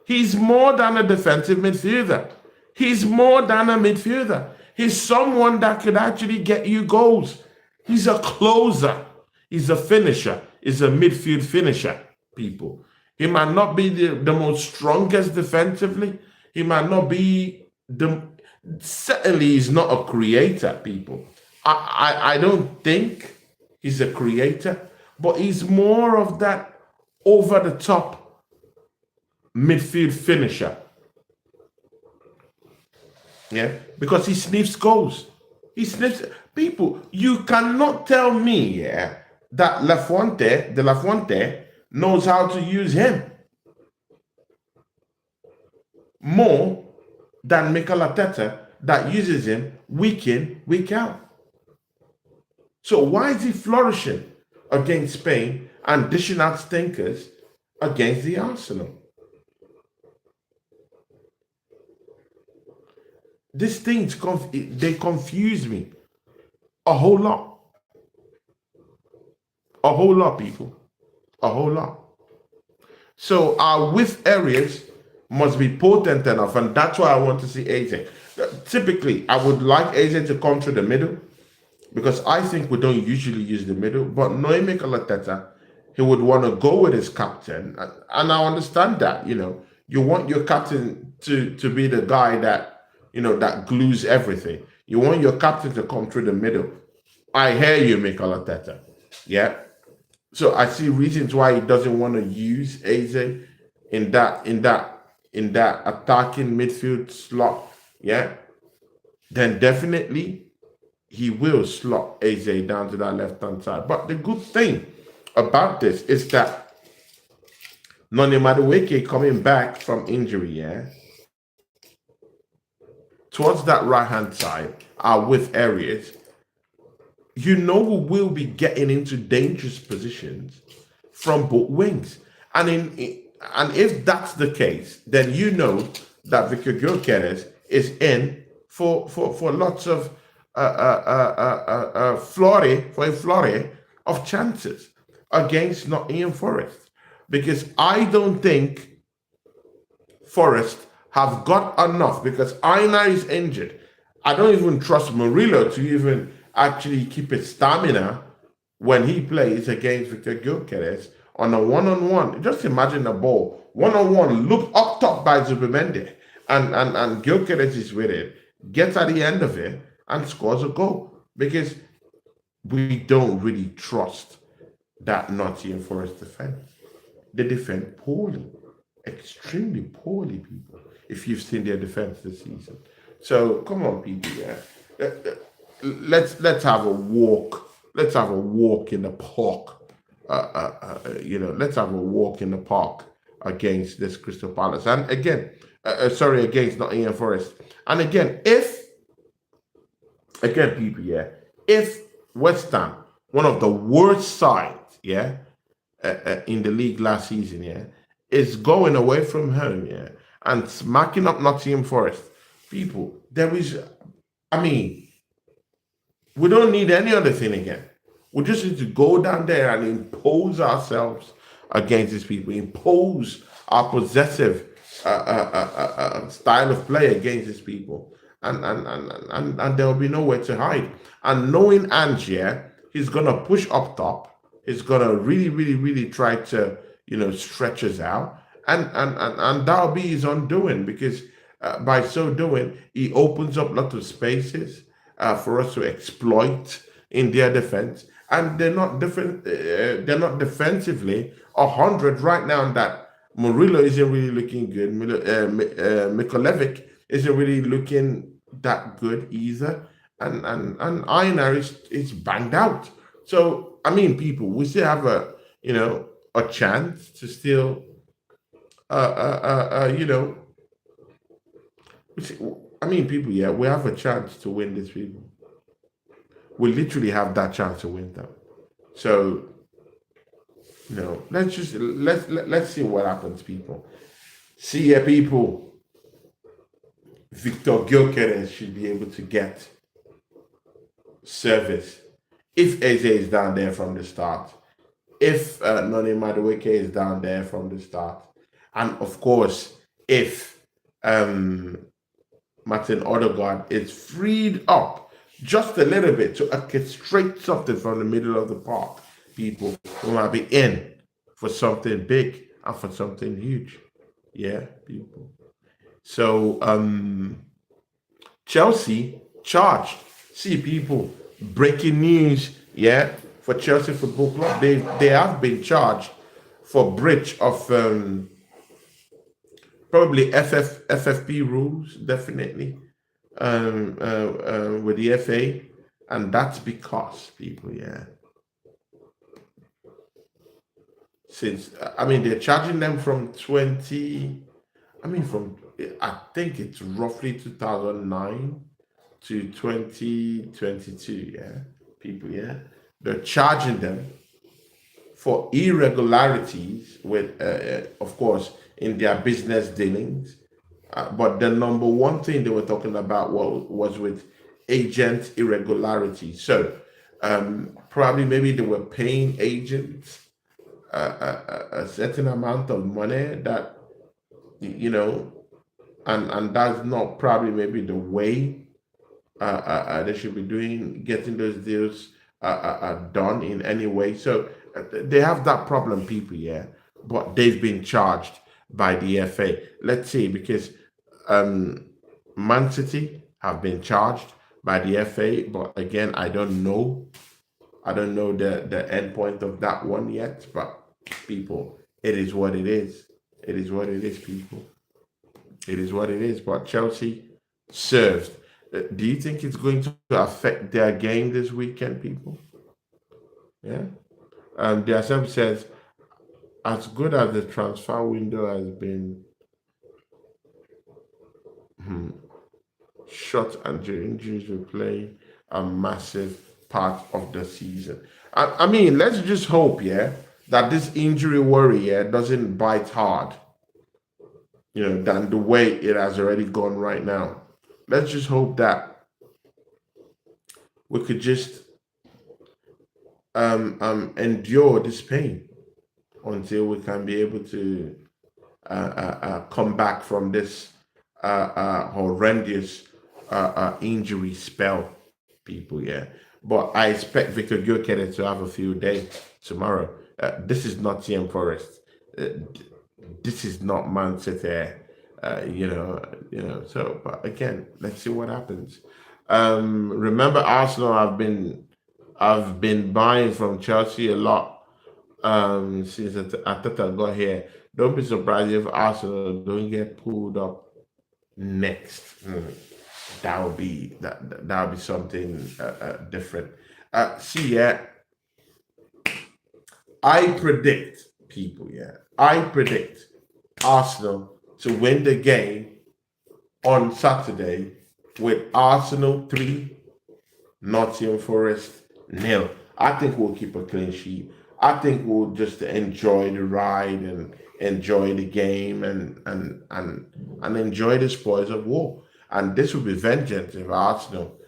He's more than a defensive midfielder. He's more than a midfielder. He's someone that could actually get you goals. He's a closer. He's a finisher. He's a midfield finisher, people. He might not be the most strongest defensively. He might not be the certainly he's not a creator, people. I don't think he's a creator, but he's more of that over the top midfield finisher. Yeah, because he sniffs goals. He sniffs people. You cannot tell me, yeah, that De La Fuente knows how to use him more than Mikel Arteta that uses him week in, week out. So why is he flourishing against Spain and dishing out stinkers against the Arsenal? These things, they confuse me a whole lot. A whole lot, people. A whole lot. So our width areas must be potent enough, and that's why I want to see Eze. Typically, I would like Eze to come through the middle, because I think we don't usually use the middle, but knowing Mikel Arteta, he would want to go with his captain, and I understand that, you want your captain to be the guy that, that glues everything. You want your captain to come through the middle. I hear you, Mikel Arteta. Yeah. So I see reasons why he doesn't want to use Eze in that attacking midfield slot. Yeah. Then definitely he will slot Eze down to that left-hand side. But the good thing about this is that Noni Madueke coming back from injury, yeah, towards that right-hand side, with areas, we will be getting into dangerous positions from both wings. And if that's the case, then that Victor Gyökeres is in for lots of flurry of chances against Nottingham Forest, because I don't think Forest have got enough, because Aina is injured. I don't even trust Murillo to even actually keep his stamina when he plays against Victor Gyökeres on a one-on-one. Just imagine the ball one-on-one, look up top by Zubimendi, and Gyökeres is with it, gets at the end of it and scores a goal, because we don't really trust that Nottingham Forest defense. They defend poorly, extremely poorly, people, if you've seen their defense this season. So come on, people, yeah. Let's have a walk. Let's have a walk in the park. Let's have a walk in the park against this Crystal Palace. And again, against Nottingham Forest. And again, people, yeah, if West Ham, one of the worst sides, yeah, in the league last season, yeah, is going away from home, yeah, and smacking up Nottingham Forest, people, we don't need any other thing again. We just need to go down there and impose ourselves against these people, impose our possessive style of play against these people, and there will be nowhere to hide. And knowing Angier, he's gonna push up top. He's gonna really, really, really try to stretch us out, and that'll be his undoing, because by so doing, he opens up lots of spaces for us to exploit in their defense, and they're not different. They're not defensively 100 right now. That Murillo isn't really looking good. Mikolevic isn't really looking that good either, and Einar is banged out. So people, we still have a chance to still people, yeah, we have a chance to win this, people. We literally have that chance to win them. So, let's see what happens, people. See ya, people. Victor Gyökeres should be able to get service if Eze is down there from the start. if Noni Madueke is down there from the start, and of course, if um, Martin Odegaard is freed up just a little bit to orchestrate something from the middle of the park, people who might be in for something big and for something huge. Yeah, people. So Chelsea charged. See, people, breaking news. Yeah, for Chelsea Football Club, they have been charged for breach of probably FFP rules, definitely with the FA, and that's because people, yeah, since I mean they're charging them from 20. I mean from I think it's roughly 2009 to 2022. Yeah, people, yeah, they're charging them for irregularities with, of course, in their business dealings. But the number one thing they were talking about was with agent irregularity. So probably maybe they were paying agents a certain amount of money that, you know, and that's not probably maybe the way they should be getting those deals done in any way. So they have that problem, people, yeah. But they've been charged by the FA. Let's see, because um, Man City have been charged by the FA, but again, I don't know. I don't know the end point of that one yet. But people, it is what it is. It is what it is, people. It is what it is. But Chelsea served. Do you think it's going to affect their game this weekend, people? Yeah. The Assembly says, as good as the transfer window has been, shot and injuries will play a massive part of the season. I mean, let's just hope, yeah, that this injury worry, yeah, doesn't bite hard, than the way it has already gone right now. Let's just hope that we could just endure this pain until we can be able to come back from this horrendous injury spell, people. Yeah, but I expect Victor Gyökeres to have a field day tomorrow. This is not Nottingham Forest. Uh, this is not Man City. So, but again, let's see what happens. Remember, Arsenal I've been buying from Chelsea a lot since Ateta got here. Don't be surprised if Arsenal don't get pulled up next. That would be something different. See, yeah, I predict, people. Yeah, I predict Arsenal to win the game on Saturday with Arsenal 3, Nottingham Forest nil. I think we'll keep a clean sheet. I think we'll just enjoy the ride and enjoy the game and enjoy the spoils of war. And this will be vengeance if Arsenal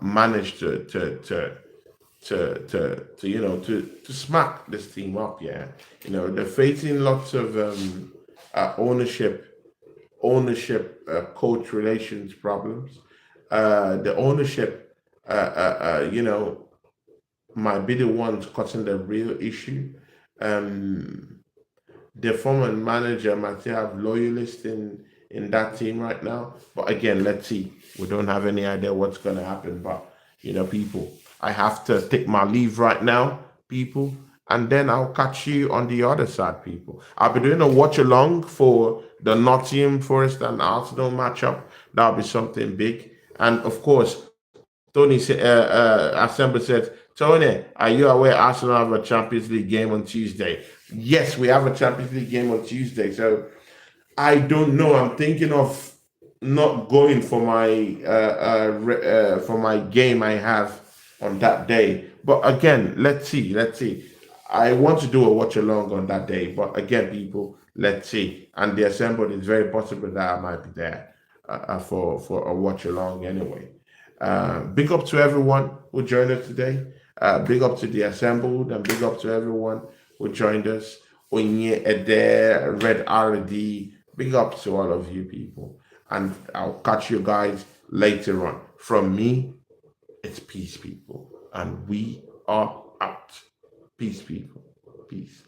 manage to smack this team up. Yeah, they're facing lots of ownership coach relations problems. The ownership, might be the ones causing the real issue. Um, the former manager might still have loyalists in that team right now. But again, let's see. We don't have any idea what's going to happen. But people, I have to take my leave right now, people, and then I'll catch you on the other side, people. I'll be doing a watch along for the Nottingham Forest and Arsenal matchup. That'll be something big. And of course, Tony Assembly said, Tony, are you aware Arsenal have a Champions League game on Tuesday? Yes, we have a Champions League game on Tuesday. So I don't know. I'm thinking of not going for my game I have on that day. But again, let's see. Let's see. I want to do a watch along on that day. But again, people, let's see. And the Assembly is very possible that I might be there for a watch along anyway. Big up to everyone who joined us today. Big up to the assembled and big up to everyone who joined us. Onye Ede, Red RD. Big up to all of you people. And I'll catch you guys later on. From me, it's peace, people. And we are out. Peace, people. Peace.